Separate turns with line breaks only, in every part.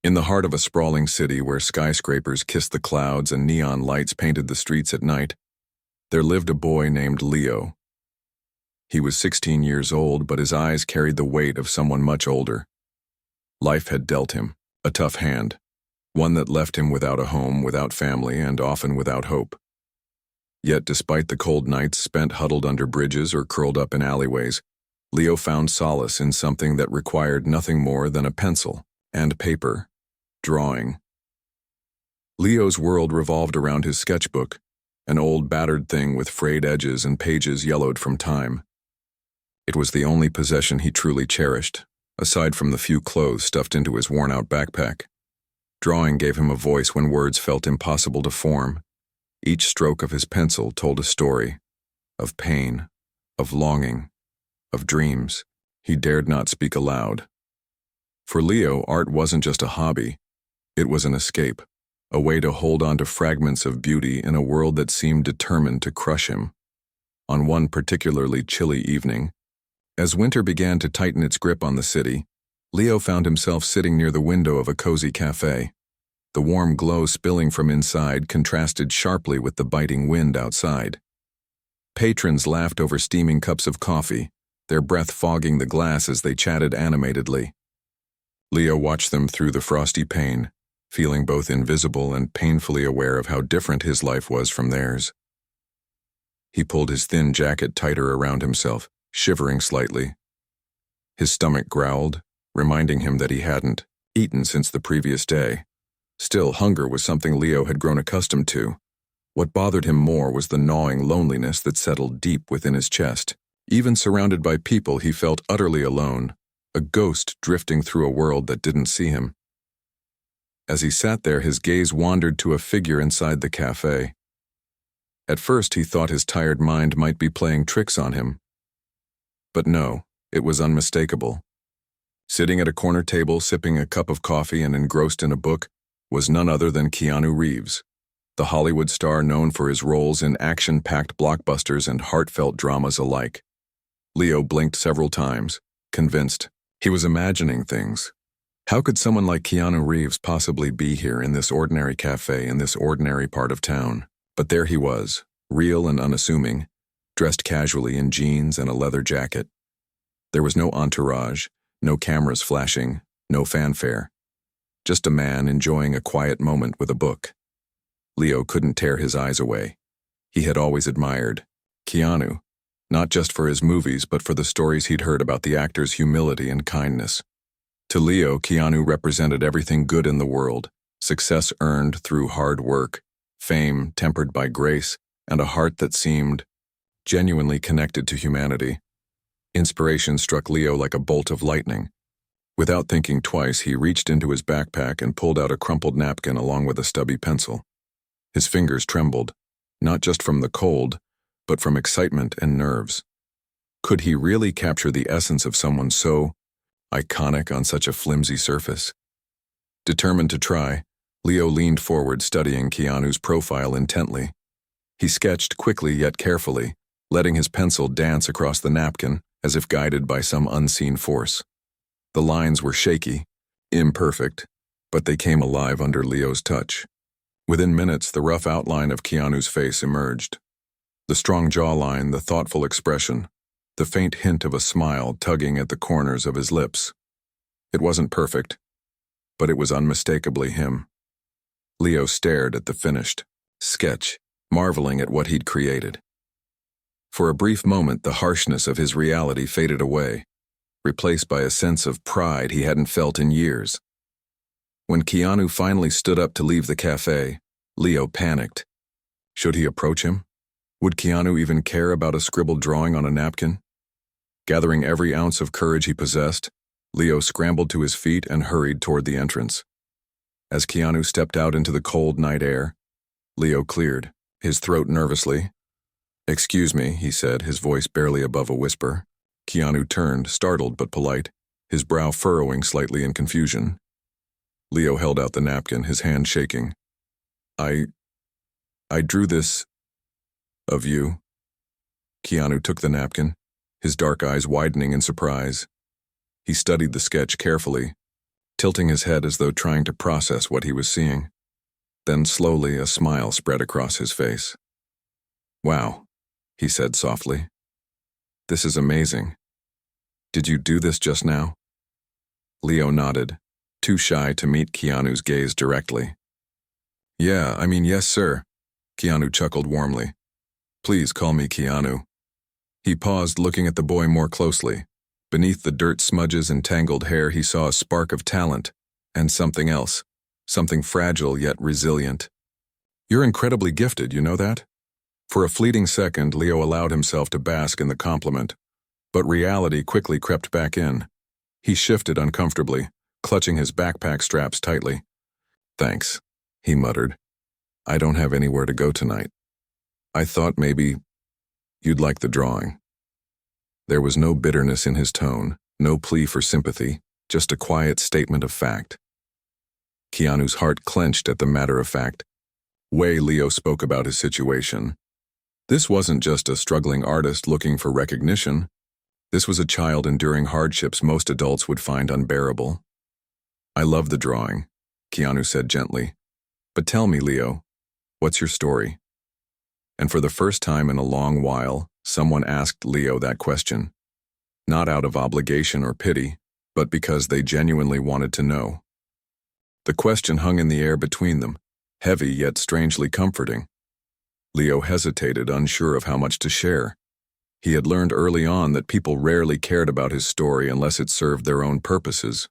In the heart of a sprawling city where skyscrapers kissed the clouds and neon lights painted the streets at night, there lived a boy named Leo. He was 16 years old, but his eyes carried the weight of someone much older. Life had dealt him a tough hand, one that left him without a home, without family, and often without hope. Yet despite the cold nights spent huddled under bridges or curled up in alleyways, Leo found solace in something that required nothing more than a pencil and paper: drawing. Leo's world revolved around his sketchbook, an old battered thing with frayed edges and pages yellowed from time. It was the only possession he truly cherished, aside from the few clothes stuffed into his worn-out backpack. Drawing gave him a voice when words felt impossible to form. Each stroke of his pencil told a story, of pain, of longing, of dreams he dared not speak aloud. For Leo, art wasn't just a hobby, it was an escape, a way to hold on to fragments of beauty in a world that seemed determined to crush him. On one particularly chilly evening, as winter began to tighten its grip on the city, Leo found himself sitting near the window of a cozy cafe. The warm glow spilling from inside contrasted sharply with the biting wind outside. Patrons laughed over steaming cups of coffee, their breath fogging the glass as they chatted animatedly. Leo watched them through the frosty pane, feeling both invisible and painfully aware of how different his life was from theirs. He pulled his thin jacket tighter around himself, shivering slightly. His stomach growled, reminding him that he hadn't eaten since the previous day. Still, hunger was something Leo had grown accustomed to. What bothered him more was the gnawing loneliness that settled deep within his chest. Even surrounded by people, he felt utterly alone, a ghost drifting through a world that didn't see him. As he sat there, his gaze wandered to a figure inside the cafe. At first, he thought his tired mind might be playing tricks on him. But no, it was unmistakable. Sitting at a corner table, sipping a cup of coffee and engrossed in a book, was none other than Keanu Reeves, the Hollywood star known for his roles in action-packed blockbusters and heartfelt dramas alike. Leo blinked several times, convinced he was imagining things. How could someone like Keanu Reeves possibly be here in this ordinary cafe in this ordinary part of town? But there he was, real and unassuming, dressed casually in jeans and a leather jacket. There was no entourage, no cameras flashing, no fanfare. Just a man enjoying a quiet moment with a book. Leo couldn't tear his eyes away. He had always admired Keanu, not just for his movies but for the stories he'd heard about the actor's humility and kindness. To Leo, Keanu represented everything good in the world: success earned through hard work, fame tempered by grace, and a heart that seemed genuinely connected to humanity. Inspiration struck Leo like a bolt of lightning. Without thinking twice, he reached into his backpack and pulled out a crumpled napkin along with a stubby pencil. His fingers trembled, not just from the cold, but from excitement and nerves. Could he really capture the essence of someone so iconic on such a flimsy surface? Determined to try, Leo leaned forward, studying Keanu's profile intently. He sketched quickly yet carefully, letting his pencil dance across the napkin as if guided by some unseen force. The lines were shaky, imperfect, but they came alive under Leo's touch. Within minutes, the rough outline of Keanu's face emerged. The strong jawline, the thoughtful expression, the faint hint of a smile tugging at the corners of his lips. It wasn't perfect, but it was unmistakably him. Leo stared at the finished sketch, marveling at what he'd created. For a brief moment, the harshness of his reality faded away, replaced by a sense of pride he hadn't felt in years. When Keanu finally stood up to leave the cafe, Leo panicked. Should he approach him? Would Keanu even care about a scribbled drawing on a napkin? Gathering every ounce of courage he possessed, Leo scrambled to his feet and hurried toward the entrance. As Keanu stepped out into the cold night air, Leo cleared his throat nervously. "Excuse me," he said, his voice barely above a whisper. Keanu turned, startled but polite, his brow furrowing slightly in confusion. Leo held out the napkin, his hand shaking. I drew this of you." Keanu took the napkin, his dark eyes widening in surprise. He studied the sketch carefully, tilting his head as though trying to process what he was seeing. Then slowly a smile spread across his face. "Wow," he said softly. "This is amazing. Did you do this just now?" Leo nodded, too shy to meet Keanu's gaze directly. Yes, sir," Keanu chuckled warmly. "Please call me Keanu." He paused, looking at the boy more closely. Beneath the dirt smudges and tangled hair, he saw a spark of talent, and something else, something fragile yet resilient. "You're incredibly gifted, you know that?" For a fleeting second, Leo allowed himself to bask in the compliment, but reality quickly crept back in. He shifted uncomfortably, clutching his backpack straps tightly. "Thanks," he muttered. "I don't have anywhere to go tonight. I thought maybe you'd like the drawing." There was no bitterness in his tone, no plea for sympathy, just a quiet statement of fact. Keanu's heart clenched at the matter-of-fact way Leo spoke about his situation. This wasn't just a struggling artist looking for recognition. This was a child enduring hardships most adults would find unbearable. "I love the drawing," Keanu said gently. "But tell me, Leo, what's your story?" And for the first time in a long while, someone asked Leo that question. Not out of obligation or pity, but because they genuinely wanted to know. The question hung in the air between them, heavy yet strangely comforting. Leo hesitated, unsure of how much to share. He had learned early on that people rarely cared about his story unless it served their own purposes.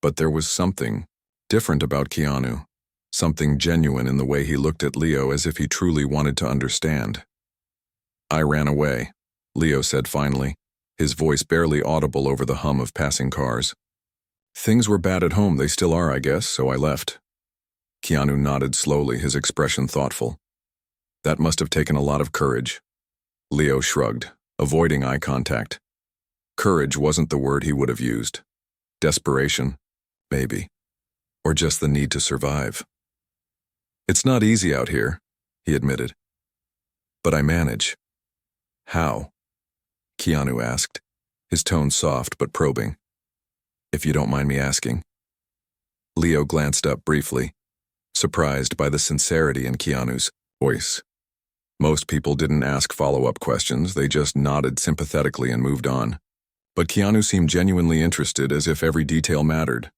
But there was something different about Keanu, something genuine in the way he looked at Leo as if he truly wanted to understand. "I ran away," Leo said finally, his voice barely audible over the hum of passing cars. "Things were bad at home, they still are, I guess, so I left." Keanu nodded slowly, his expression thoughtful. "That must have taken a lot of courage." Leo shrugged, avoiding eye contact. Courage wasn't the word he would have used. Desperation, maybe. Or just the need to survive. "It's not easy out here," he admitted. "But I manage." "How?" Keanu asked, his tone soft but probing. "If you don't mind me asking." Leo glanced up briefly, surprised by the sincerity in Keanu's voice. Most people didn't ask follow-up questions, they just nodded sympathetically and moved on. But Keanu seemed genuinely interested, as if every detail mattered.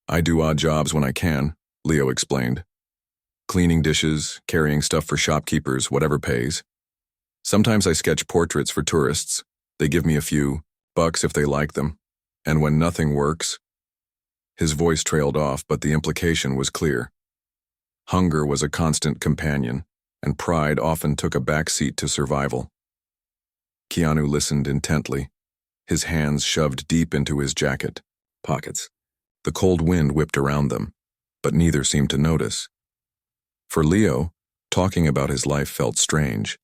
"I do odd jobs when I can," Leo explained. "Cleaning dishes, carrying stuff for shopkeepers, whatever pays. Sometimes I sketch portraits for tourists. They give me a few bucks if they like them. And when nothing works..." His voice trailed off, but the implication was clear. Hunger was a constant companion, and pride often took a back seat to survival. Keanu listened intently, his hands shoved deep into his jacket pockets. The cold wind whipped around them, but neither seemed to notice. For Leo, talking about his life felt strange,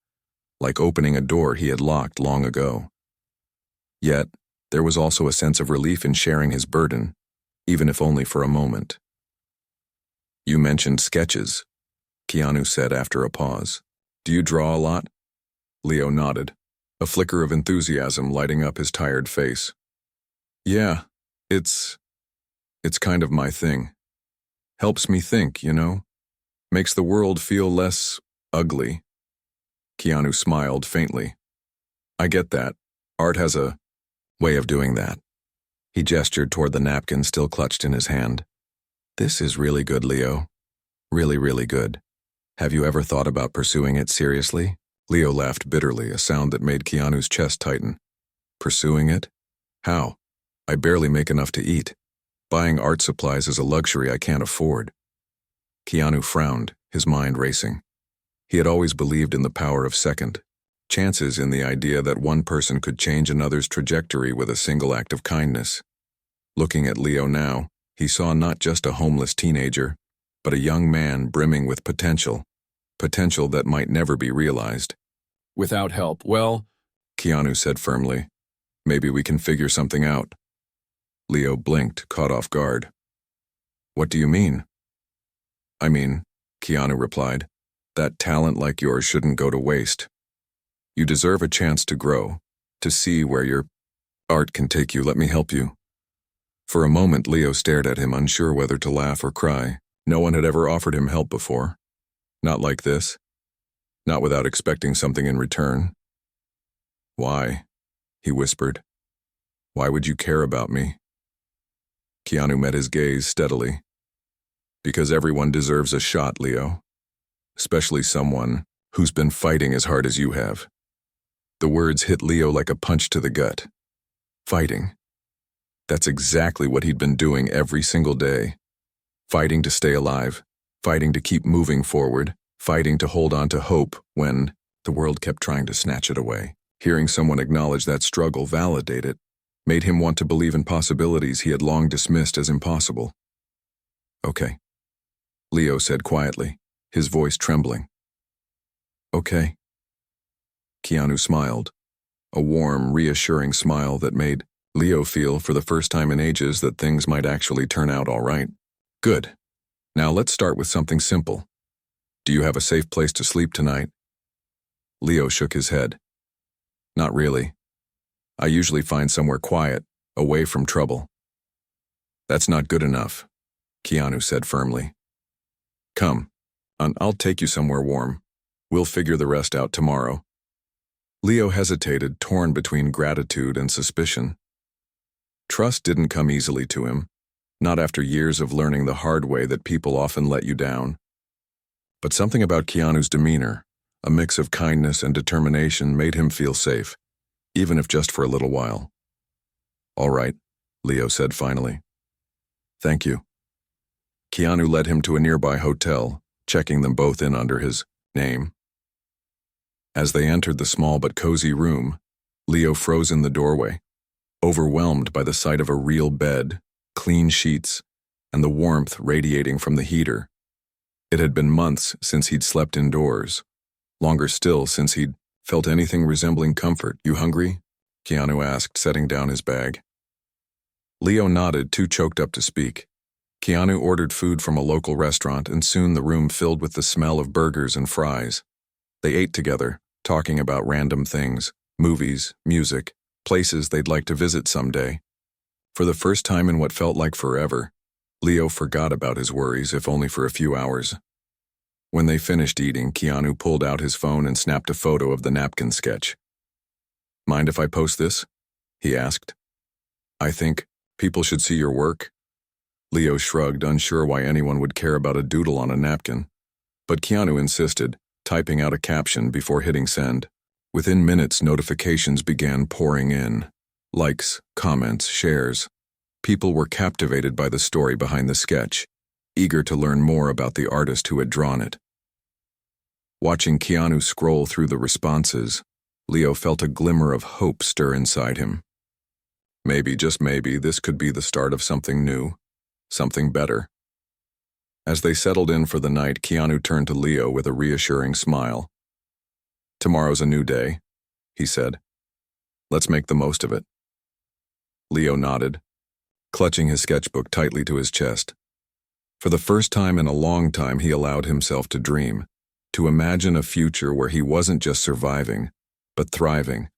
like opening a door he had locked long ago. Yet, there was also a sense of relief in sharing his burden, even if only for a moment. "You mentioned sketches," Keanu said after a pause. "Do you draw a lot?" Leo nodded, a flicker of enthusiasm lighting up his tired face. "Yeah, it's kind of my thing. Helps me think, you know? Makes the world feel less ugly." Keanu smiled faintly. "I get that. Art has a way of doing that." He gestured toward the napkin still clutched in his hand. "This is really good, Leo. Really, really good. Have you ever thought about pursuing it seriously?" Leo laughed bitterly, a sound that made Keanu's chest tighten. "Pursuing it? How? I barely make enough to eat. Buying art supplies is a luxury I can't afford." Keanu frowned, his mind racing. He had always believed in the power of second chances, in the idea that one person could change another's trajectory with a single act of kindness. Looking at Leo now, he saw not just a homeless teenager, but a young man brimming with potential that might never be realized. "Without help, well," Keanu said firmly, "maybe we can figure something out." Leo blinked, caught off guard. "What do you mean?" "I mean," Keanu replied, "that talent like yours shouldn't go to waste. You deserve a chance to grow, to see where your art can take you. Let me help you." For a moment, Leo stared at him, unsure whether to laugh or cry. No one had ever offered him help before. Not like this. Not without expecting something in return. "Why?" he whispered. "Why would you care about me?" Keanu met his gaze steadily. "Because everyone deserves a shot, Leo. Especially someone who's been fighting as hard as you have." The words hit Leo like a punch to the gut. Fighting. That's exactly what he'd been doing every single day. Fighting to stay alive, fighting to keep moving forward, fighting to hold on to hope when the world kept trying to snatch it away. Hearing someone acknowledge that struggle, validate it, made him want to believe in possibilities he had long dismissed as impossible. "Okay," Leo said quietly, his voice trembling. "Okay." Keanu smiled, a warm, reassuring smile that made Leo feel for the first time in ages that things might actually turn out all right. "Good. Now let's start with something simple. Do you have a safe place to sleep tonight?" Leo shook his head. "Not really. I usually find somewhere quiet, away from trouble." "That's not good enough," Keanu said firmly. "Come, I'll take you somewhere warm. We'll figure the rest out tomorrow." Leo hesitated, torn between gratitude and suspicion. Trust didn't come easily to him, not after years of learning the hard way that people often let you down. But something about Keanu's demeanor, a mix of kindness and determination, made him feel safe, even if just for a little while. "All right," Leo said finally. "Thank you." Keanu led him to a nearby hotel, checking them both in under his name. As they entered the small but cozy room, Leo froze in the doorway, overwhelmed by the sight of a real bed, clean sheets, and the warmth radiating from the heater. It had been months since he'd slept indoors, longer still since he'd felt anything resembling comfort. "You hungry?" Keanu asked, setting down his bag. Leo nodded, too choked up to speak. Keanu ordered food from a local restaurant, and soon the room filled with the smell of burgers and fries. They ate together, talking about random things, movies, music, places they'd like to visit someday. For the first time in what felt like forever, Leo forgot about his worries, if only for a few hours. When they finished eating, Keanu pulled out his phone and snapped a photo of the napkin sketch. "Mind if I post this?" he asked. "I think people should see your work." Leo shrugged, unsure why anyone would care about a doodle on a napkin. But Keanu insisted, typing out a caption before hitting send. Within minutes, notifications began pouring in. Likes, comments, shares. People were captivated by the story behind the sketch, eager to learn more about the artist who had drawn it. Watching Keanu scroll through the responses, Leo felt a glimmer of hope stir inside him. Maybe, just maybe, this could be the start of something new, something better. As they settled in for the night, Keanu turned to Leo with a reassuring smile. "Tomorrow's a new day," he said. "Let's make the most of it." Leo nodded, clutching his sketchbook tightly to his chest. For the first time in a long time, he allowed himself to dream, to imagine a future where he wasn't just surviving, but thriving.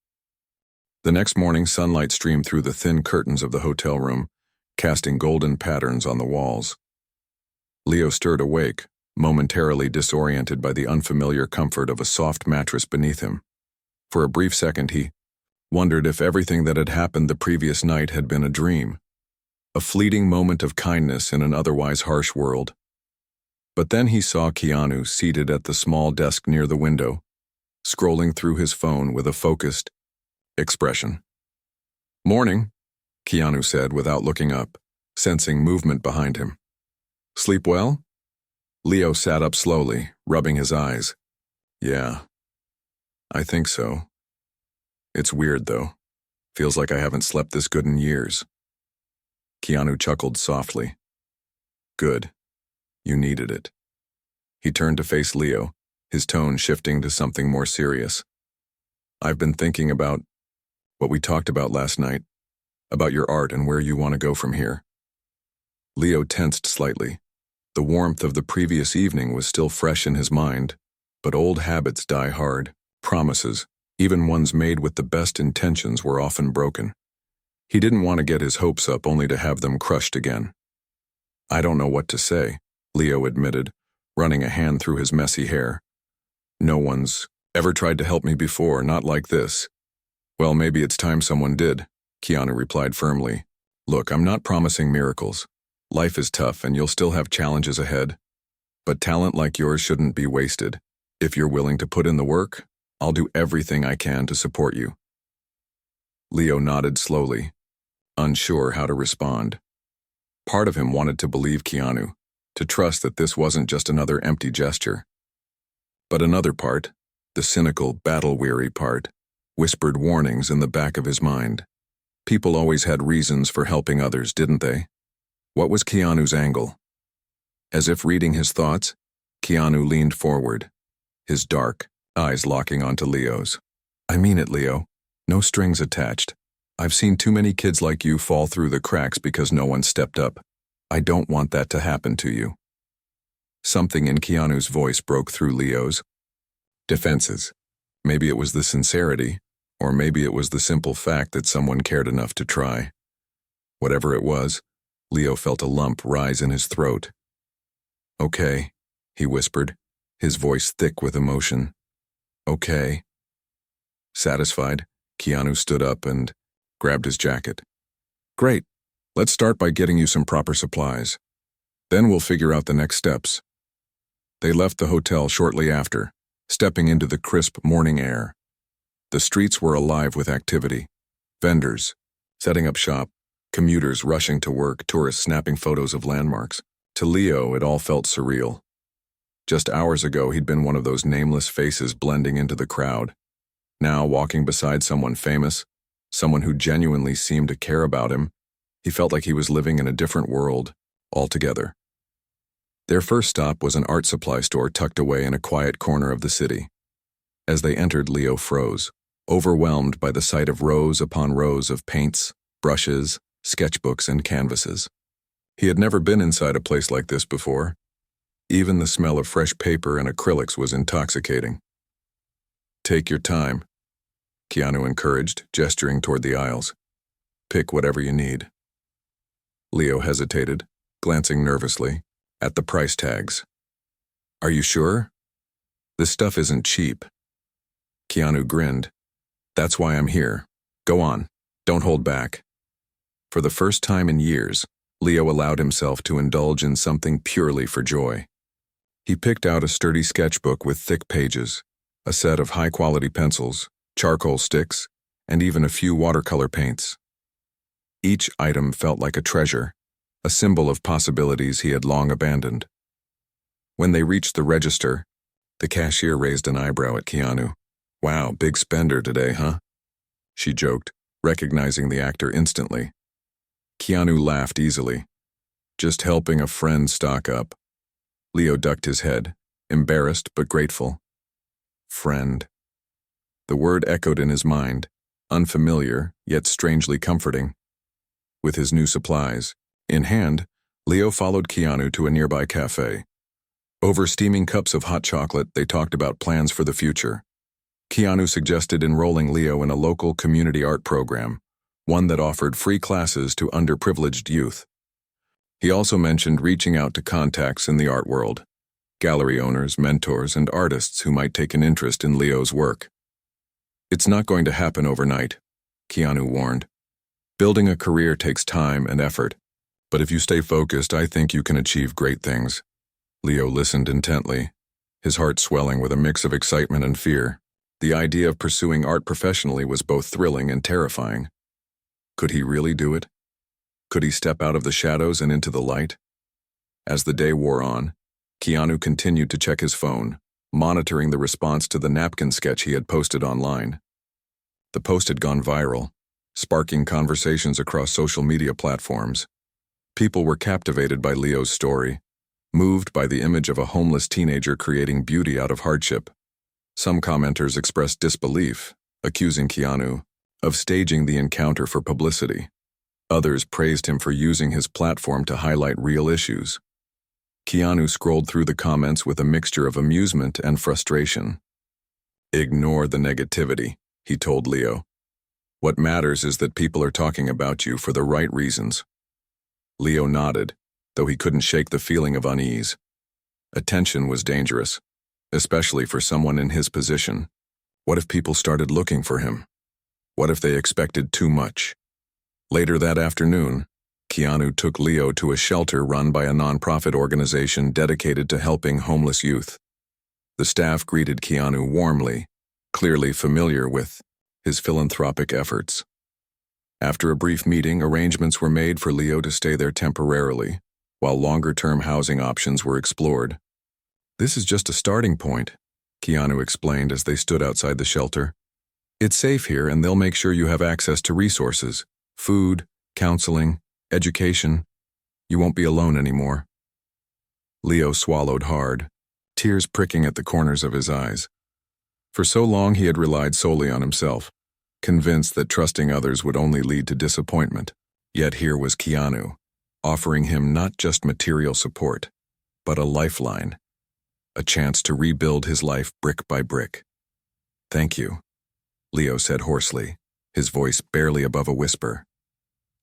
The next morning, sunlight streamed through the thin curtains of the hotel room, casting golden patterns on the walls. Leo stirred awake, momentarily disoriented by the unfamiliar comfort of a soft mattress beneath him. For a brief second, he wondered if everything that had happened the previous night had been a dream, a fleeting moment of kindness in an otherwise harsh world. But then he saw Keanu seated at the small desk near the window, scrolling through his phone with a focused expression. "Morning," Keanu said without looking up, sensing movement behind him. "Sleep well?" Leo sat up slowly, rubbing his eyes. "Yeah, I think so. It's weird, though. Feels like I haven't slept this good in years." Keanu chuckled softly. "Good. You needed it." He turned to face Leo, his tone shifting to something more serious. "I've been thinking about what we talked about last night, about your art and where you want to go from here." Leo tensed slightly. The warmth of the previous evening was still fresh in his mind, but old habits die hard. Promises, even ones made with the best intentions, were often broken. He didn't want to get his hopes up only to have them crushed again. "I don't know what to say," Leo admitted, running a hand through his messy hair. "No one's ever tried to help me before, not like this." "Well, maybe it's time someone did," Keanu replied firmly. "Look, I'm not promising miracles. Life is tough and you'll still have challenges ahead. But talent like yours shouldn't be wasted. If you're willing to put in the work, I'll do everything I can to support you." Leo nodded slowly, unsure how to respond. Part of him wanted to believe Keanu, to trust that this wasn't just another empty gesture. But another part, the cynical, battle-weary part, whispered warnings in the back of his mind. People always had reasons for helping others, didn't they? What was Keanu's angle? As if reading his thoughts, Keanu leaned forward, his dark eyes locking onto Leo's. "I mean it, Leo. No strings attached. I've seen too many kids like you fall through the cracks because no one stepped up. I don't want that to happen to you." Something in Keanu's voice broke through Leo's defenses. Maybe it was the sincerity, or maybe it was the simple fact that someone cared enough to try. Whatever it was, Leo felt a lump rise in his throat. "Okay," he whispered, his voice thick with emotion. "Okay." Satisfied, Keanu stood up and grabbed his jacket. "Great. Let's start by getting you some proper supplies. Then we'll figure out the next steps." They left the hotel shortly after, stepping into the crisp morning air. The streets were alive with activity. Vendors setting up shop, commuters rushing to work, tourists snapping photos of landmarks. To Leo, it all felt surreal. Just hours ago, he'd been one of those nameless faces blending into the crowd. Now, walking beside someone famous, someone who genuinely seemed to care about him, he felt like he was living in a different world altogether. Their first stop was an art supply store tucked away in a quiet corner of the city. As they entered, Leo froze, overwhelmed by the sight of rows upon rows of paints, brushes, sketchbooks, and canvases. He had never been inside a place like this before. Even the smell of fresh paper and acrylics was intoxicating. "Take your time," Keanu encouraged, gesturing toward the aisles. "Pick whatever you need." Leo hesitated, glancing nervously at the price tags. "Are you sure? This stuff isn't cheap." Keanu grinned. "That's why I'm here. Go on, don't hold back." For the first time in years, Leo allowed himself to indulge in something purely for joy. He picked out a sturdy sketchbook with thick pages, a set of high-quality pencils, charcoal sticks, and even a few watercolor paints. Each item felt like a treasure, a symbol of possibilities he had long abandoned. When they reached the register, the cashier raised an eyebrow at Keanu. "Wow, big spender today, huh?" she joked, recognizing the actor instantly. Keanu laughed easily. "Just helping a friend stock up." Leo ducked his head, embarrassed but grateful. Friend. The word echoed in his mind, unfamiliar, yet strangely comforting. With his new supplies in hand, Leo followed Keanu to a nearby cafe. Over steaming cups of hot chocolate, they talked about plans for the future. Keanu suggested enrolling Leo in a local community art program, one that offered free classes to underprivileged youth. He also mentioned reaching out to contacts in the art world, gallery owners, mentors, and artists who might take an interest in Leo's work. "It's not going to happen overnight," Keanu warned. "Building a career takes time and effort, but if you stay focused, I think you can achieve great things." Leo listened intently, his heart swelling with a mix of excitement and fear. The idea of pursuing art professionally was both thrilling and terrifying. Could he really do it? Could he step out of the shadows and into the light? As the day wore on, Keanu continued to check his phone, monitoring the response to the Napkin sketch he had posted online. The post had gone viral, sparking conversations across social media platforms. People were captivated by Leo's story, moved by the image of a homeless teenager creating beauty out of hardship. Some commenters expressed disbelief, accusing Keanu of staging the encounter for publicity. Others praised him for using his platform to highlight real issues. Keanu scrolled through the comments with a mixture of amusement and frustration. "Ignore the negativity," he told Leo. What matters is that people are talking about you for the right reasons. Leo nodded, though he couldn't shake the feeling of unease. Attention was dangerous, especially for someone in his position. What if people started looking for him? What if they expected too much? Later that afternoon, Keanu took Leo to a shelter run by a nonprofit organization dedicated to helping homeless youth. The staff greeted Keanu warmly, clearly familiar with his philanthropic efforts. After a brief meeting, arrangements were made for Leo to stay there temporarily, while longer-term housing options were explored. "This is just a starting point," Keanu explained as they stood outside the shelter. "It's safe here, and they'll make sure you have access to resources, food, counseling, education. You won't be alone anymore." Leo swallowed hard, tears pricking at the corners of his eyes. For so long he had relied solely on himself, convinced that trusting others would only lead to disappointment. Yet here was Keanu, offering him not just material support, but a lifeline, a chance to rebuild his life brick by brick. "Thank you," Leo said hoarsely, his voice barely above a whisper.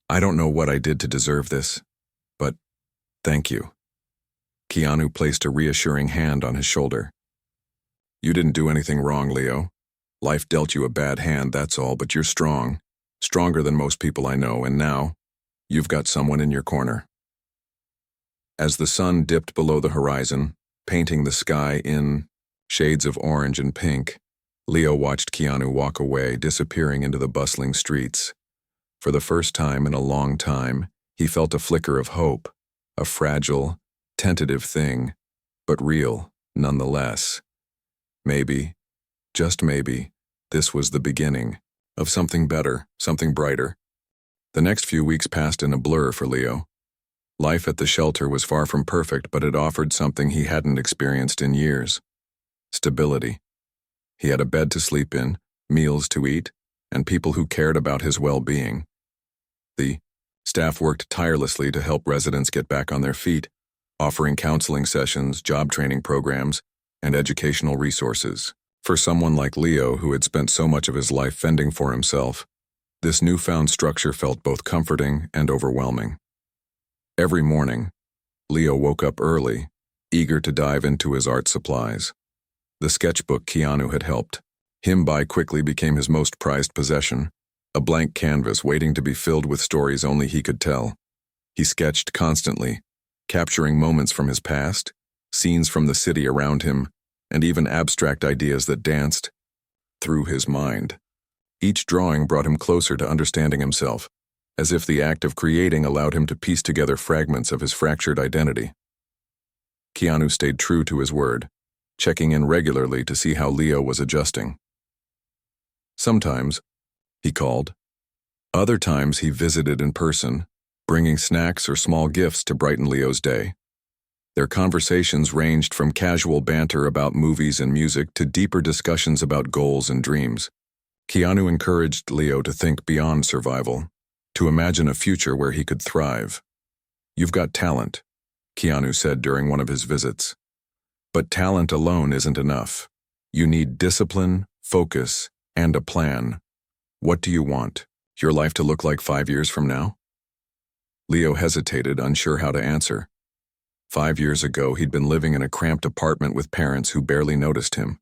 "I don't know what I did to deserve this, but thank you." Keanu placed a reassuring hand on his shoulder. "You didn't do anything wrong, Leo. Life dealt you a bad hand, that's all, but you're strong, stronger than most people I know, and now, you've got someone in your corner." As the sun dipped below the horizon, painting the sky in shades of orange and pink, Leo watched Keanu walk away, disappearing into the bustling streets. For the first time in a long time, he felt a flicker of hope, a fragile, tentative thing, but real, nonetheless. Maybe, just maybe, this was the beginning of something better, something brighter. The next few weeks passed in a blur for Leo. Life at the shelter was far from perfect, but it offered something he hadn't experienced in years: stability. He had a bed to sleep in, meals to eat, and people who cared about his well-being. The staff worked tirelessly to help residents get back on their feet, offering counseling sessions, job training programs, and educational resources. For someone like Leo, who had spent so much of his life fending for himself, this newfound structure felt both comforting and overwhelming. Every morning, Leo woke up early, eager to dive into his art supplies. The sketchbook Keanu had helped him buy quickly became his most prized possession, a blank canvas waiting to be filled with stories only he could tell. He sketched constantly, capturing moments from his past, scenes from the city around him, and even abstract ideas that danced through his mind. Each drawing brought him closer to understanding himself, as if the act of creating allowed him to piece together fragments of his fractured identity. Keanu stayed true to his word, checking in regularly to see how Leo was adjusting. Sometimes, he called. Other times he visited in person, bringing snacks or small gifts to brighten Leo's day. Their conversations ranged from casual banter about movies and music to deeper discussions about goals and dreams. Keanu encouraged Leo to think beyond survival, to imagine a future where he could thrive. "You've got talent," Keanu said during one of his visits. "But talent alone isn't enough. You need discipline, focus, and a plan. What do you want? Your life to look like 5 years from now?" Leo hesitated, unsure how to answer. 5 years ago, he'd been living in a cramped apartment with parents who barely noticed him.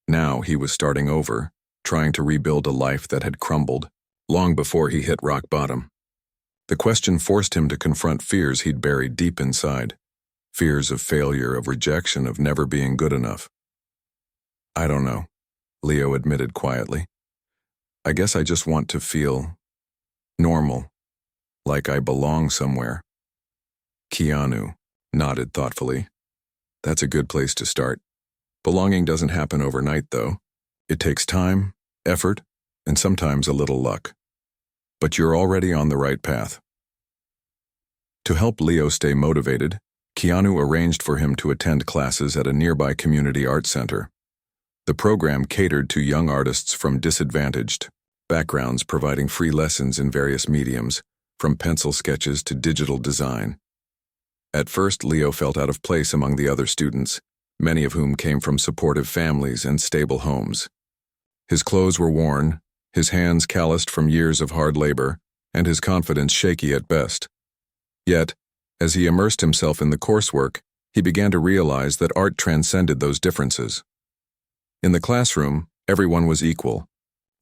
Now he was starting over, trying to rebuild a life that had crumbled long before he hit rock bottom. The question forced him to confront fears he'd buried deep inside, fears of failure, of rejection, of never being good enough. "I don't know," Leo admitted quietly. "I guess I just want to feel normal, like I belong somewhere." Keanu nodded thoughtfully. "That's a good place to start. Belonging doesn't happen overnight, though. It takes time, effort, and sometimes a little luck. But you're already on the right path." To help Leo stay motivated, Keanu arranged for him to attend classes at a nearby community art center. The program catered to young artists from disadvantaged backgrounds, providing free lessons in various mediums, from pencil sketches to digital design. At first, Leo felt out of place among the other students, many of whom came from supportive families and stable homes. His clothes were worn, his hands calloused from years of hard labor, and his confidence shaky at best. Yet, as he immersed himself in the coursework, he began to realize that art transcended those differences. In the classroom, everyone was equal,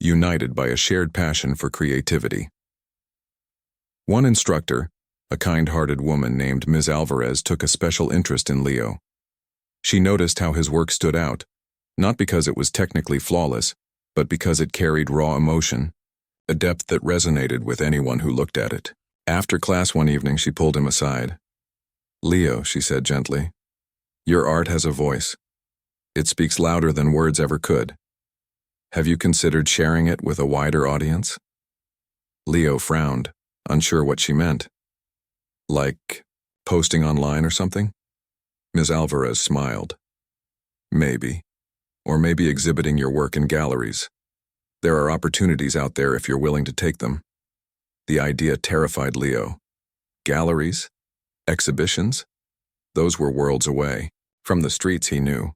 united by a shared passion for creativity. One instructor, a kind-hearted woman named Ms. Alvarez, took a special interest in Leo. She noticed how his work stood out, not because it was technically flawless, but because it carried raw emotion, a depth that resonated with anyone who looked at it. After class one evening, she pulled him aside. "Leo," she said gently, "your art has a voice. It speaks louder than words ever could. Have you considered sharing it with a wider audience?" Leo frowned, unsure what she meant. "Like posting online or something?" Ms. Alvarez smiled. "Maybe. Or maybe exhibiting your work in galleries. There are opportunities out there if you're willing to take them." The idea terrified Leo. Galleries? Exhibitions? Those were worlds away. From the streets, he knew.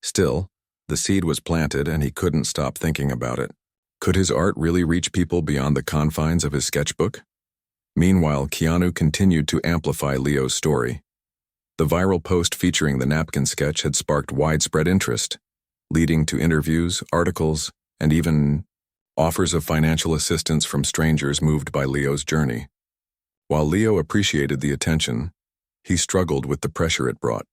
Still, the seed was planted and he couldn't stop thinking about it. Could his art really reach people beyond the confines of his sketchbook? Meanwhile, Keanu continued to amplify Leo's story. The viral post featuring the napkin sketch had sparked widespread interest, leading to interviews, articles, and even offers of financial assistance from strangers moved by Leo's journey. While Leo appreciated the attention, he struggled with the pressure it brought.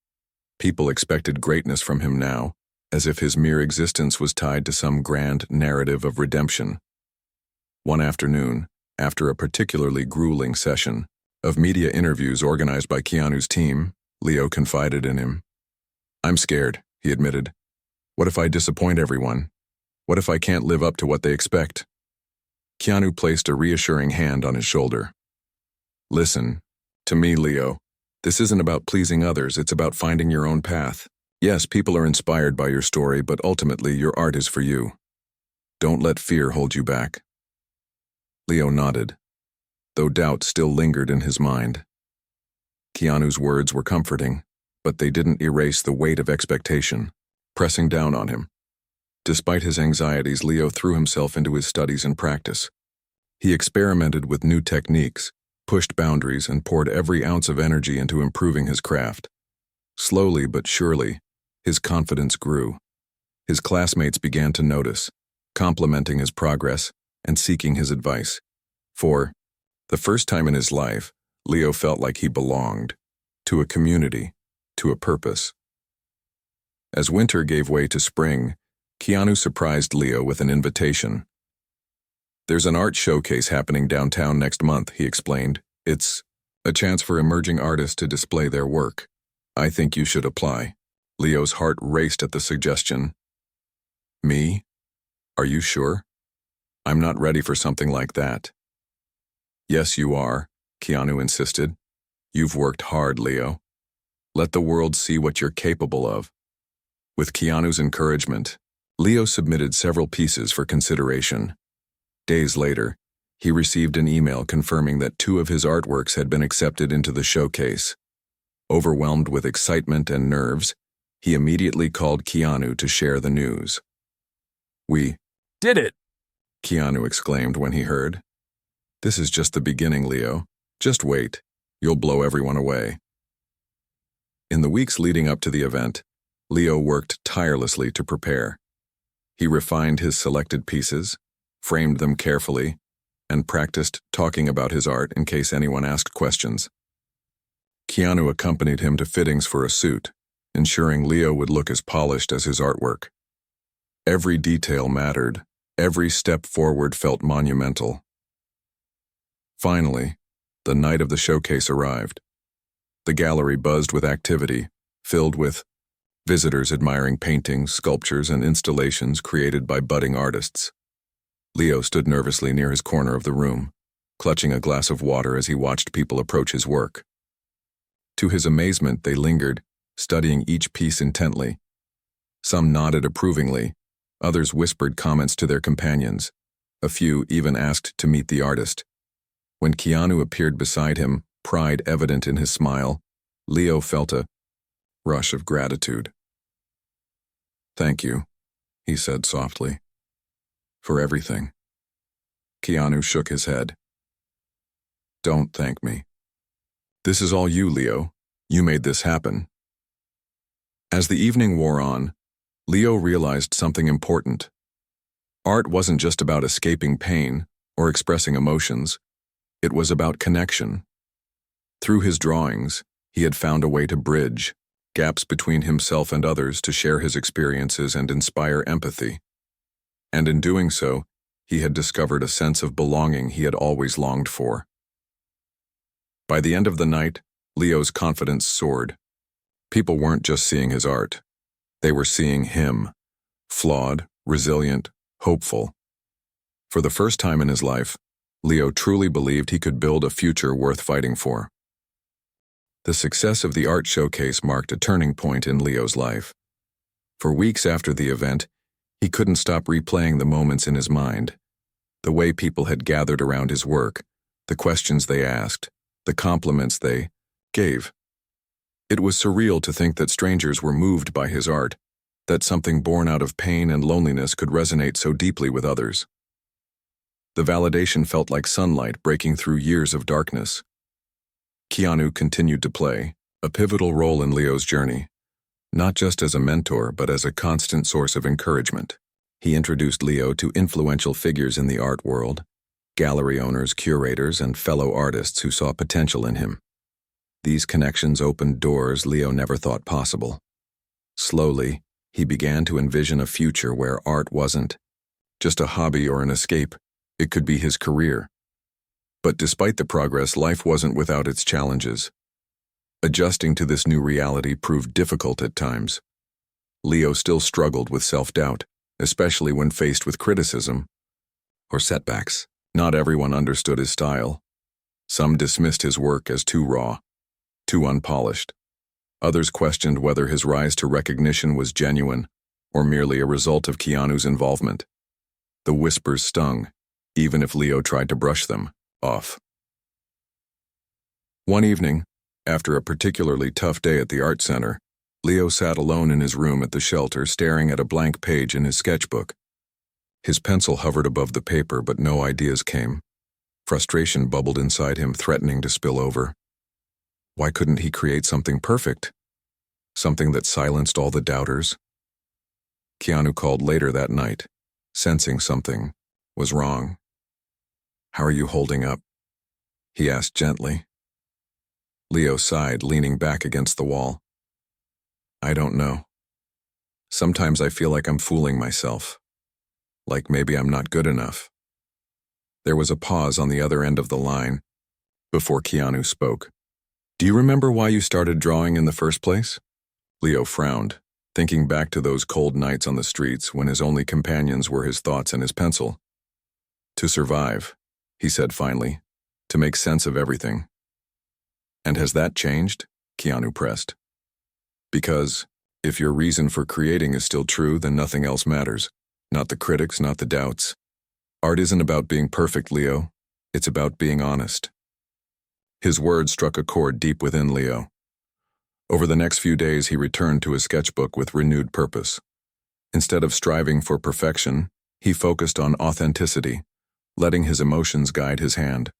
People expected greatness from him now, as if his mere existence was tied to some grand narrative of redemption. One afternoon, after a particularly grueling session of media interviews organized by Keanu's team, Leo confided in him. "I'm scared," he admitted. "What if I disappoint everyone? What if I can't live up to what they expect?" Keanu placed a reassuring hand on his shoulder. "Listen, to me, Leo, this isn't about pleasing others, it's about finding your own path. Yes, people are inspired by your story, but ultimately your art is for you. Don't let fear hold you back." Leo nodded, though doubt still lingered in his mind. Keanu's words were comforting, but they didn't erase the weight of expectation, pressing down on him. Despite his anxieties, Leo threw himself into his studies and practice. He experimented with new techniques, pushed boundaries, and poured every ounce of energy into improving his craft. Slowly but surely, his confidence grew. His classmates began to notice, complimenting his progress and seeking his advice. For the first time in his life, Leo felt like he belonged, to a community, to a purpose. As winter gave way to spring, Keanu surprised Leo with an invitation. "There's an art showcase happening downtown next month," he explained. "It's a chance for emerging artists to display their work. I think you should apply." Leo's heart raced at the suggestion. "Me? Are you sure? I'm not ready for something like that." "Yes, you are," Keanu insisted. "You've worked hard, Leo. Let the world see what you're capable of." With Keanu's encouragement, Leo submitted several pieces for consideration. Days later, he received an email confirming that 2 of his artworks had been accepted into the showcase. Overwhelmed with excitement and nerves, he immediately called Keanu to share the news. "We
did it!"
Keanu exclaimed when he heard. "This is just the beginning, Leo. Just wait. You'll blow everyone away." In the weeks leading up to the event, Leo worked tirelessly to prepare. He refined his selected pieces, framed them carefully, and practiced talking about his art in case anyone asked questions. Keanu accompanied him to fittings for a suit, ensuring Leo would look as polished as his artwork. Every detail mattered. Every step forward felt monumental. Finally, the night of the showcase arrived. The gallery buzzed with activity, filled with visitors admiring paintings, sculptures, and installations created by budding artists. Leo stood nervously near his corner of the room, clutching a glass of water as he watched people approach his work. To his amazement, they lingered, studying each piece intently. Some nodded approvingly, others whispered comments to their companions. A few even asked to meet the artist. When Keanu appeared beside him, pride evident in his smile, Leo felt a rush of gratitude. "Thank you," he said softly, "for everything." Keanu shook his head. Don't thank me. This is all you, Leo. You made this happen. As the evening wore on, Leo realized something important. Art wasn't just about escaping pain or expressing emotions. It was about connection. Through his drawings, he had found a way to bridge gaps between himself and others, to share his experiences and inspire empathy. And in doing so, he had discovered a sense of belonging he had always longed for. By the end of the night, Leo's confidence soared. People weren't just seeing his art. They were seeing him, flawed, resilient, hopeful. For the first time in his life, Leo truly believed he could build a future worth fighting for. The success of the art showcase marked a turning point in Leo's life. For weeks after the event, he couldn't stop replaying the moments in his mind. The way people had gathered around his work, the questions they asked, the compliments they gave. It was surreal to think that strangers were moved by his art, that something born out of pain and loneliness could resonate so deeply with others. The validation felt like sunlight breaking through years of darkness. Keanu continued to play a pivotal role in Leo's journey, not just as a mentor but as a constant source of encouragement. He introduced Leo to influential figures in the art world, gallery owners, curators, and fellow artists who saw potential in him. These connections opened doors Leo never thought possible. Slowly, he began to envision a future where art wasn't just a hobby or an escape. It could be his career. But despite the progress, life wasn't without its challenges. Adjusting to this new reality proved difficult at times. Leo still struggled with self-doubt, especially when faced with criticism or setbacks. Not everyone understood his style. Some dismissed his work as too raw, too unpolished. Others questioned whether his rise to recognition was genuine or merely a result of Keanu's involvement. The whispers stung, even if Leo tried to brush them off. One evening, after a particularly tough day at the art center, Leo sat alone in his room at the shelter, staring at a blank page in his sketchbook. His pencil hovered above the paper, but no ideas came. Frustration bubbled inside him, threatening to spill over. Why couldn't he create something perfect? Something that silenced all the doubters? Keanu called later that night, sensing something was wrong. "How are you holding up?" he asked gently. Leo sighed, leaning back against the wall. "I don't know. Sometimes I feel like I'm fooling myself. Like maybe I'm not good enough." There was a pause on the other end of the line before Keanu spoke. "Do you remember why you started drawing in the first place?" Leo frowned, thinking back to those cold nights on the streets when his only companions were his thoughts and his pencil. "To survive," he said finally, "to make sense of everything." "And has that changed?" Keanu pressed. "Because if your reason for creating is still true, then nothing else matters. Not the critics, not the doubts. Art isn't about being perfect, Leo. It's about being honest." His words struck a chord deep within Leo. Over the next few days, he returned to his sketchbook with renewed purpose. Instead of striving for perfection, he focused on authenticity, letting his emotions guide his hand.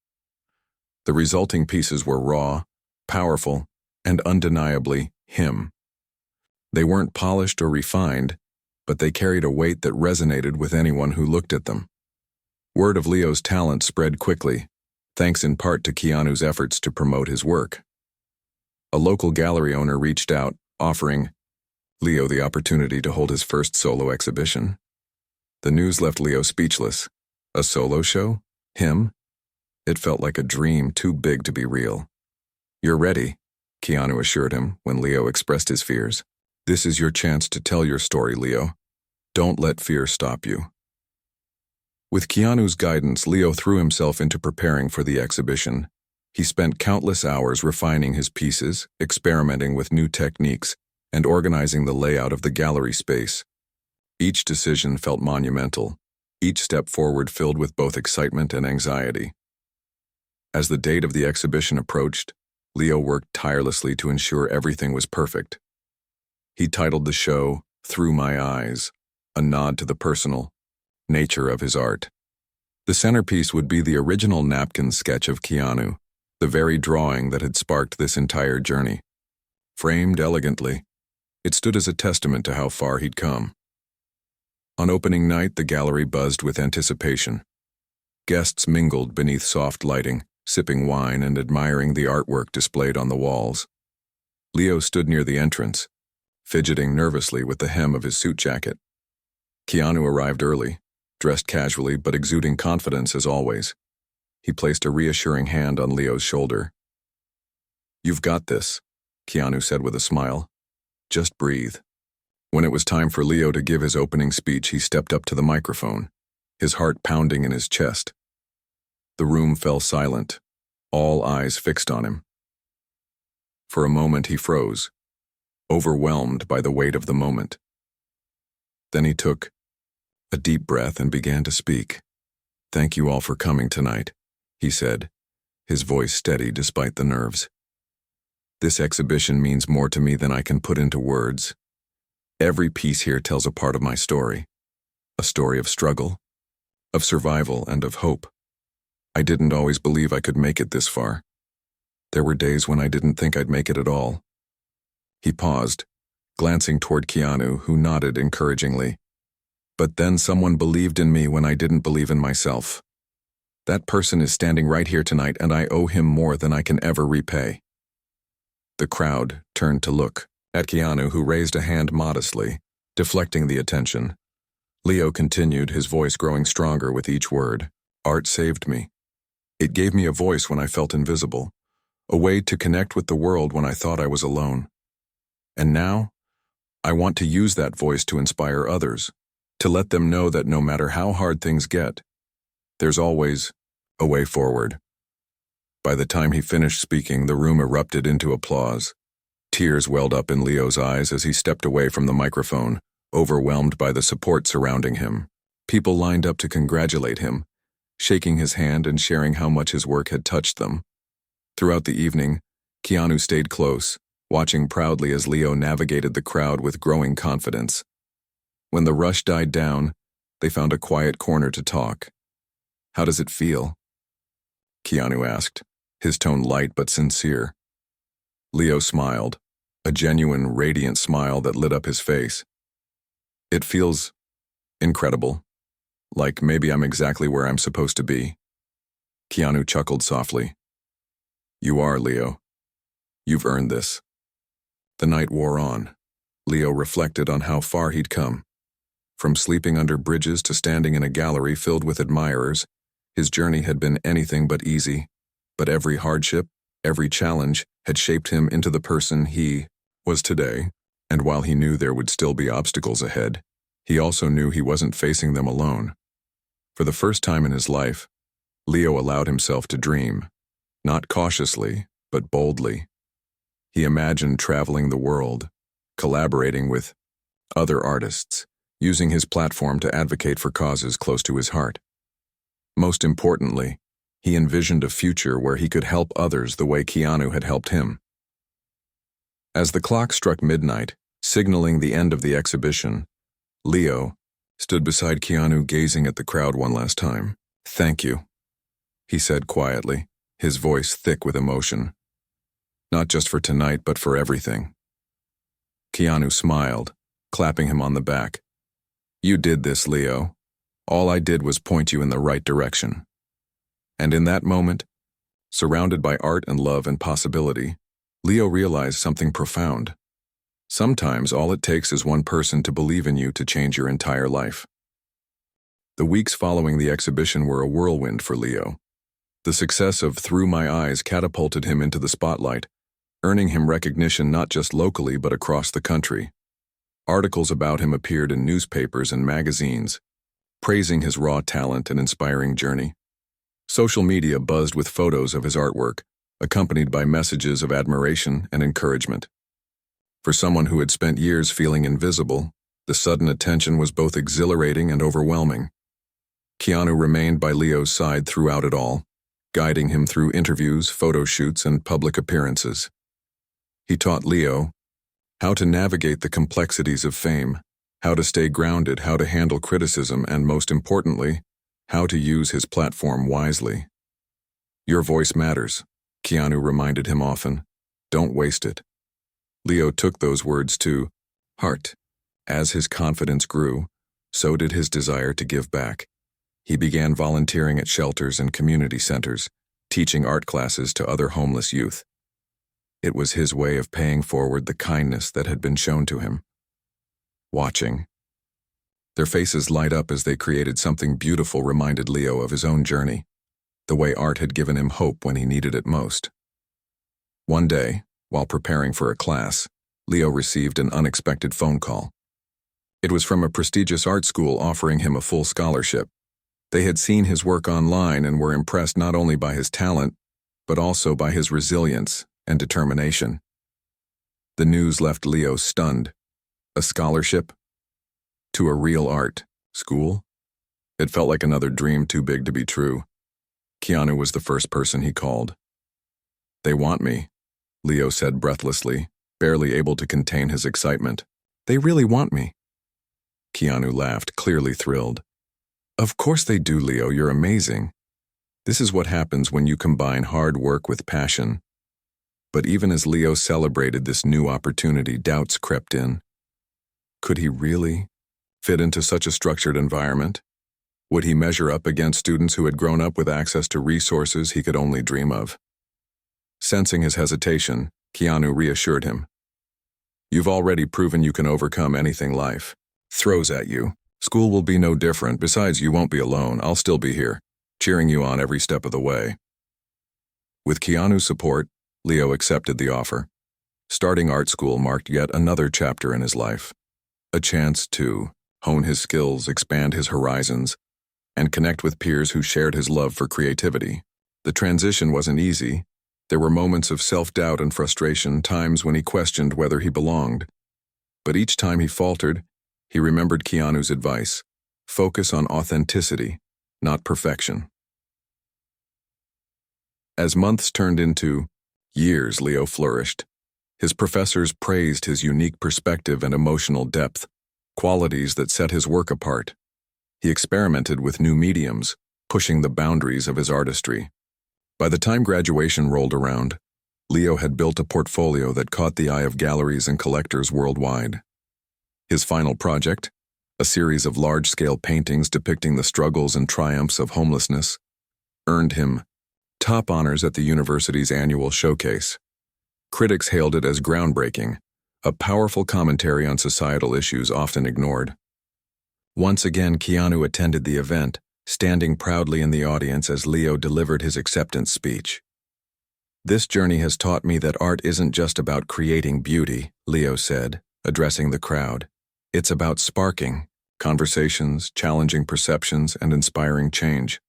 The resulting pieces were raw, powerful, and undeniably him. They weren't polished or refined, but they carried a weight that resonated with anyone who looked at them. Word of Leo's talent spread quickly, thanks in part to Keanu's efforts to promote his work. A local gallery owner reached out, offering Leo the opportunity to hold his first solo exhibition. The news left Leo speechless. A solo show? Him? It felt like a dream too big to be real. "You're ready," Keanu assured him when Leo expressed his fears. "This is your chance to tell your story, Leo. Don't let fear stop you." With Keanu's guidance, Leo threw himself into preparing for the exhibition. He spent countless hours refining his pieces, experimenting with new techniques, and organizing the layout of the gallery space. Each decision felt monumental, each step forward filled with both excitement and anxiety. As the date of the exhibition approached, Leo worked tirelessly to ensure everything was perfect. He titled the show, "Through My Eyes," a nod to the personal nature of his art. The centerpiece would be the original Napkin sketch of Keanu, the very drawing that had sparked this entire journey. Framed elegantly, it stood as a testament to how far he'd come. On opening night, the gallery buzzed with anticipation. Guests mingled beneath soft lighting, sipping wine and admiring the artwork displayed on the walls. Leo stood near the entrance, fidgeting nervously with the hem of his suit jacket. Keanu arrived early, dressed casually but exuding confidence as always. He placed a reassuring hand on Leo's shoulder. "You've got this," Keanu said with a smile. "Just breathe." When it was time for Leo to give his opening speech, he stepped up to the microphone, his heart pounding in his chest. The room fell silent, all eyes fixed on him. For a moment he froze, overwhelmed by the weight of the moment. Then he took a deep breath and began to speak. "Thank you all for coming tonight," he said, his voice steady despite the nerves. "This exhibition means more to me than I can put into words. Every piece here tells a part of my story, a story of struggle, of survival, and of hope. I didn't always believe I could make it this far. There were days when I didn't think I'd make it at all." He paused, glancing toward Keanu, who nodded encouragingly. "But then someone believed in me when I didn't believe in myself. That person is standing right here tonight, and I owe him more than I can ever repay." The crowd turned to look at Keanu, who raised a hand modestly, deflecting the attention. Leo continued, his voice growing stronger with each word. "Art saved me. It gave me a voice when I felt invisible, a way to connect with the world when I thought I was alone. And now, I want to use that voice to inspire others, to let them know that no matter how hard things get, there's always a way forward." By the time he finished speaking, the room erupted into applause. Tears welled up in Leo's eyes as he stepped away from the microphone, overwhelmed by the support surrounding him. People lined up to congratulate him, shaking his hand and sharing how much his work had touched them. Throughout the evening, Keanu stayed close, watching proudly as Leo navigated the crowd with growing confidence. When the rush died down, they found a quiet corner to talk. "How does it feel?" Keanu asked, his tone light but sincere. Leo smiled, a genuine, radiant smile that lit up his face. "It feels incredible. Like maybe I'm exactly where I'm supposed to be." Keanu chuckled softly. "You are, Leo. You've earned this." The night wore on. Leo reflected on how far he'd come. From sleeping under bridges to standing in a gallery filled with admirers, his journey had been anything but easy. But every hardship, every challenge, had shaped him into the person he was today. And while he knew there would still be obstacles ahead, he also knew he wasn't facing them alone. For the first time in his life, Leo allowed himself to dream, not cautiously, but boldly. He imagined traveling the world, collaborating with other artists, using his platform to advocate for causes close to his heart. Most importantly, he envisioned a future where he could help others the way Keanu had helped him. As the clock struck midnight, signaling the end of the exhibition, Leo stood beside Keanu, gazing at the crowd one last time. "Thank you," he said quietly, his voice thick with emotion. "Not just for tonight, but for everything." Keanu smiled, clapping him on the back. "You did this, Leo. All I did was point you in the right direction." And in that moment, surrounded by art and love and possibility, Leo realized something profound. Sometimes all it takes is one person to believe in you to change your entire life. The weeks following the exhibition were a whirlwind for Leo. The success of Through My Eyes catapulted him into the spotlight, earning him recognition not just locally but across the country. Articles about him appeared in newspapers and magazines, praising his raw talent and inspiring journey. Social media buzzed with photos of his artwork, accompanied by messages of admiration and encouragement. For someone who had spent years feeling invisible, the sudden attention was both exhilarating and overwhelming. Keanu remained by Leo's side throughout it all, guiding him through interviews, photo shoots, and public appearances. He taught Leo how to navigate the complexities of fame, how to stay grounded, how to handle criticism, and most importantly, how to use his platform wisely. Your voice matters, Keanu reminded him often. Don't waste it. Leo took those words to heart. As his confidence grew, so did his desire to give back. He began volunteering at shelters and community centers, teaching art classes to other homeless youth. It was his way of paying forward the kindness that had been shown to him. Watching. Their faces light up as they created something beautiful reminded Leo of his own journey, the way art had given him hope when he needed it most. One day, while preparing for a class, Leo received an unexpected phone call. It was from a prestigious art school offering him a full scholarship. They had seen his work online and were impressed not only by his talent, but also by his resilience and determination. The news left Leo stunned. A scholarship? To a real art school? It felt like another dream too big to be true. Keanu was the first person he called. They want me, Leo said breathlessly, barely able to contain his excitement. They really want me. Keanu laughed, clearly thrilled. Of course they do, Leo, you're amazing. This is what happens when you combine hard work with passion. But even as Leo celebrated this new opportunity, doubts crept in. Could he really fit into such a structured environment? Would he measure up against students who had grown up with access to resources he could only dream of? Sensing his hesitation, Keanu reassured him. You've already proven you can overcome anything life throws at you. School will be no different. Besides, you won't be alone. I'll still be here, cheering you on every step of the way. With Keanu's support, Leo accepted the offer. Starting art school marked yet another chapter in his life. A chance to hone his skills, expand his horizons, and connect with peers who shared his love for creativity. The transition wasn't easy. There were moments of self-doubt and frustration, times when he questioned whether he belonged. But each time he faltered, he remembered Keanu's advice: focus on authenticity, not perfection. As months turned into years, Leo flourished. His professors praised his unique perspective and emotional depth, qualities that set his work apart. He experimented with new mediums, pushing the boundaries of his artistry. By the time graduation rolled around, Leo had built a portfolio that caught the eye of galleries and collectors worldwide. His final project, a series of large-scale paintings depicting the struggles and triumphs of homelessness, earned him top honors at the university's annual showcase. Critics hailed it as groundbreaking, a powerful commentary on societal issues often ignored. Once again, Keanu attended the event, standing proudly in the audience as Leo delivered his acceptance speech. This journey has taught me that art isn't just about creating beauty, Leo said, addressing the crowd. It's about sparking conversations, challenging perceptions, and inspiring change.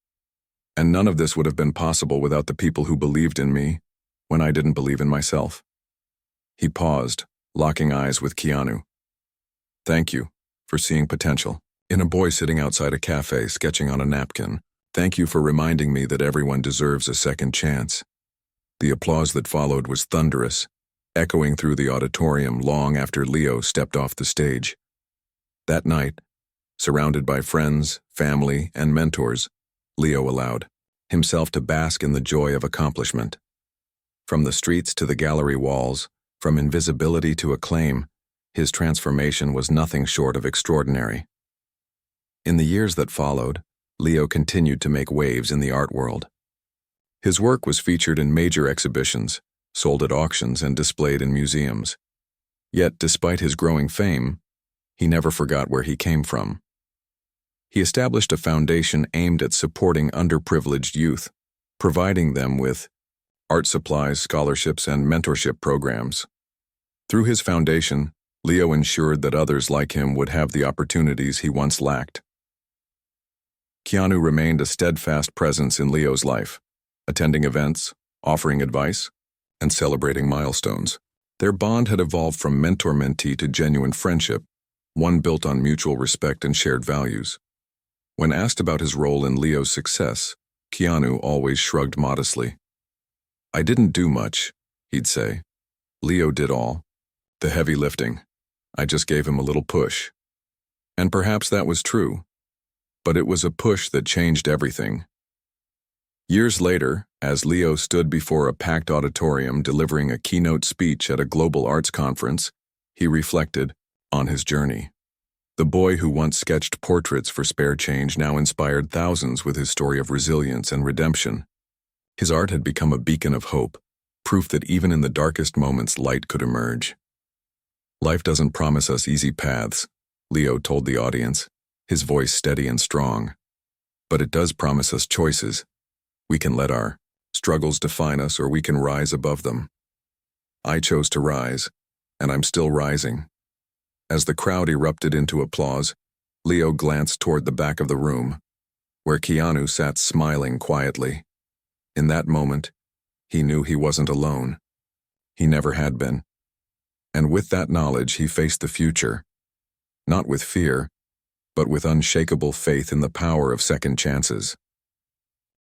And none of this would have been possible without the people who believed in me when I didn't believe in myself. He paused, locking eyes with Keanu. Thank you for seeing potential in a boy sitting outside a cafe sketching on a napkin. Thank you for reminding me that everyone deserves a second chance. The applause that followed was thunderous, echoing through the auditorium long after Leo stepped off the stage. That night, surrounded by friends, family, and mentors, Leo allowed himself to bask in the joy of accomplishment. From the streets to the gallery walls, from invisibility to acclaim, his transformation was nothing short of extraordinary. In the years that followed, Leo continued to make waves in the art world. His work was featured in major exhibitions, sold at auctions, and displayed in museums. Yet, despite his growing fame, he never forgot where he came from. He established a foundation aimed at supporting underprivileged youth, providing them with art supplies, scholarships, and mentorship programs. Through his foundation, Leo ensured that others like him would have the opportunities he once lacked. Keanu remained a steadfast presence in Leo's life, attending events, offering advice, and celebrating milestones. Their bond had evolved from mentor-mentee to genuine friendship, one built on mutual respect and shared values. When asked about his role in Leo's success, Keanu always shrugged modestly. I didn't do much, he'd say. Leo did all. The heavy lifting. I just gave him a little push. And perhaps that was true. but it was a push that changed everything. Years later, as Leo stood before a packed auditorium delivering a keynote speech at a global arts conference, he reflected on his journey. The boy who once sketched portraits for spare change now inspired thousands with his story of resilience and redemption. His art had become a beacon of hope, proof that even in the darkest moments light could emerge. Life doesn't promise us easy paths, Leo told the audience, his voice steady and strong. But it does promise us choices. We can let our struggles define us, or we can rise above them. I chose to rise, and I'm still rising. As the crowd erupted into applause, Leo glanced toward the back of the room, where Keanu sat smiling quietly. In that moment, he knew he wasn't alone. He never had been. And with that knowledge, he faced the future, not with fear, but with unshakable faith in the power of second chances.